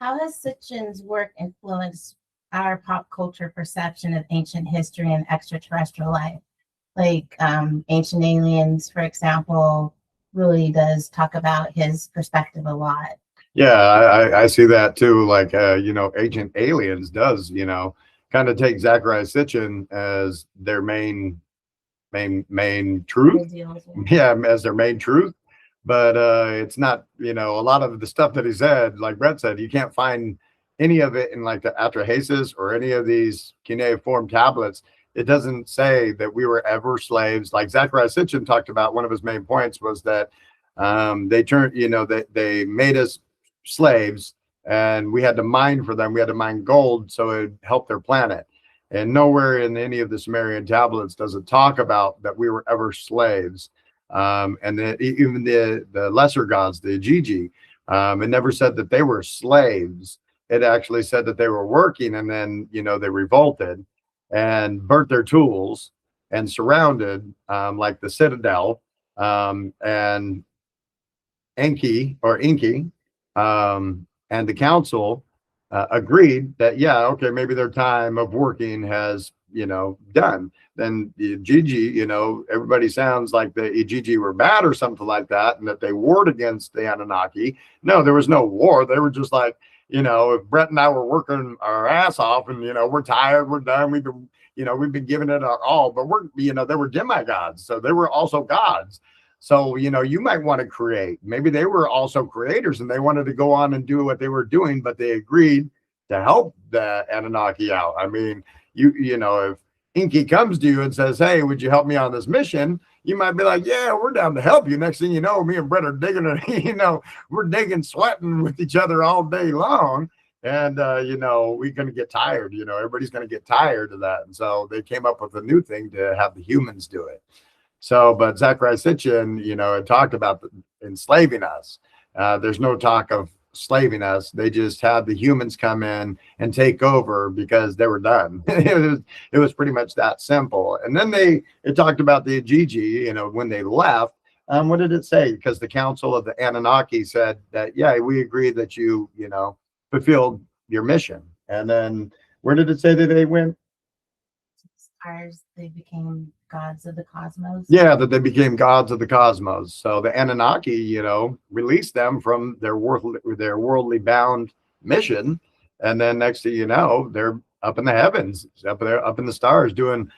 How has Sitchin's work influenced our pop culture perception of ancient history and extraterrestrial life? Like Ancient Aliens, for example, really does talk about his perspective a lot. Yeah, I see that too. Like, Agent Aliens does, kind of take Zachariah Sitchin as their main truth. Ideals, yeah. Yeah, as their main truth. But it's not, a lot of the stuff that he said, like Brett said, you can't find any of it in like the Atrahasis or any of these cuneiform tablets. It doesn't say that we were ever slaves. Like Zachariah Sitchin talked about, one of his main points was that they turned, they made us slaves and we had to mine for them. We had to mine gold so it helped their planet. And nowhere in any of the Sumerian tablets does it talk about that we were ever slaves. And even the lesser gods, the Iggi, it never said that they were slaves. It actually said that they were working, and then they revolted and burnt their tools and surrounded, like the citadel, and Inky, and the council agreed that, yeah, okay, maybe their time of working has done. Then the Iggi, everybody sounds like the Iggi were bad or something like that, and that they warred against the Anunnaki. No, there was no war. They were just like, if Brett and I were working our ass off, and we're tired, we're done, we've been giving it our all, but they were demigods, so they were also gods. So, you might want to create. Maybe they were also creators and they wanted to go on and do what they were doing, but they agreed to help the Anunnaki out. I mean, if Inky comes to you and says, "Hey, would you help me on this mission?" You might be like, "Yeah, we're down to help you." Next thing you know, me and Brett are digging it, we're digging, sweating with each other all day long. And, we're going to get tired, everybody's going to get tired of that. And so they came up with a new thing to have the humans do it. So, but Zachariah Sitchin, had talked about enslaving us. There's no talk of slaving us. They just had the humans come in and take over because they were done. It was pretty much that simple. And then it talked about the Iggi, when they left. What did it say? Because the Council of the Anunnaki said that, yeah, we agree that you, fulfilled your mission. And then where did it say that they went? Stars, they became gods of the cosmos. Yeah, that they became gods of the cosmos. So the Anunnaki, released them from their worldly bound mission, and then next thing you know, they're up in the heavens, up there, up in the stars, doing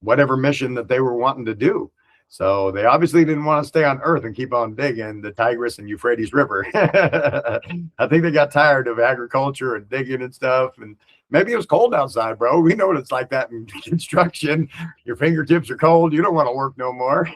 whatever mission that they were wanting to do. So they obviously didn't want to stay on Earth and keep on digging the Tigris and Euphrates River. I think they got tired of agriculture and digging and stuff. And maybe it was cold outside, bro. We know what it's like that in construction. Your fingertips are cold. You don't want to work no more.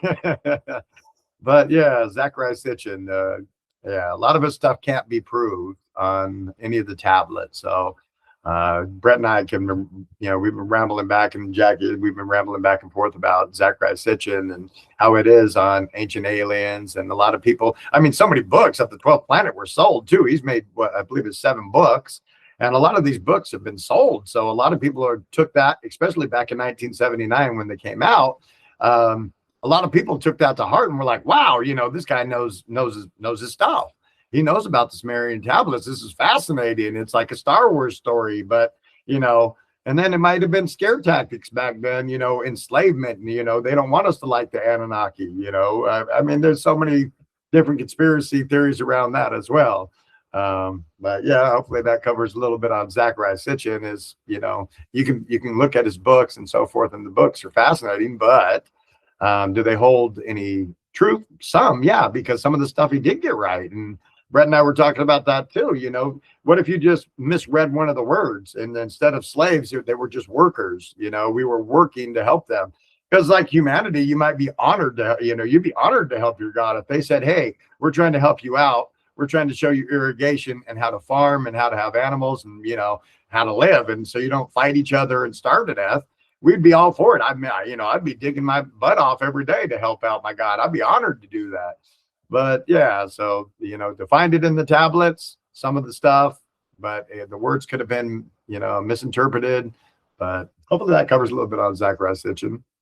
But yeah, Zachariah Sitchin, yeah, a lot of his stuff can't be proved on any of the tablets. So Brett and I we've been rambling back, and Jackie, we've been rambling back and forth about Zachariah Sitchin and how it is on Ancient Aliens. And a lot of people, I mean, so many books of the 12th planet were sold too. He's made what I believe is 7 books. And a lot of these books have been sold. So a lot of people took that, especially back in 1979 when they came out. A lot of people took that to heart and were like, wow, this guy knows his stuff. He knows about the Sumerian tablets. This is fascinating. It's like a Star Wars story, but, and then it might have been scare tactics back then, enslavement, and, they don't want us to like the Anunnaki, I mean, there's so many different conspiracy theories around that as well. But yeah, hopefully that covers a little bit on Zachariah Sitchin. Is, you can look at his books and so forth, and the books are fascinating, but do they hold any truth? Some, yeah, because some of the stuff he did get right. And Brett and I were talking about that too. What if you just misread one of the words, and instead of slaves, they were just workers? We were working to help them. Because like humanity, you might be honored to, you'd be honored to help your God if they said, "Hey, we're trying to help you out. We're trying to show you irrigation and how to farm and how to have animals and, how to live. And so you don't fight each other and starve to death." We'd be all for it. I mean, I'd be digging my butt off every day to help out my God. I'd be honored to do that. But yeah, so, to find it in the tablets, some of the stuff, but the words could have been, misinterpreted. But hopefully that covers a little bit on Zachariah Sitchin.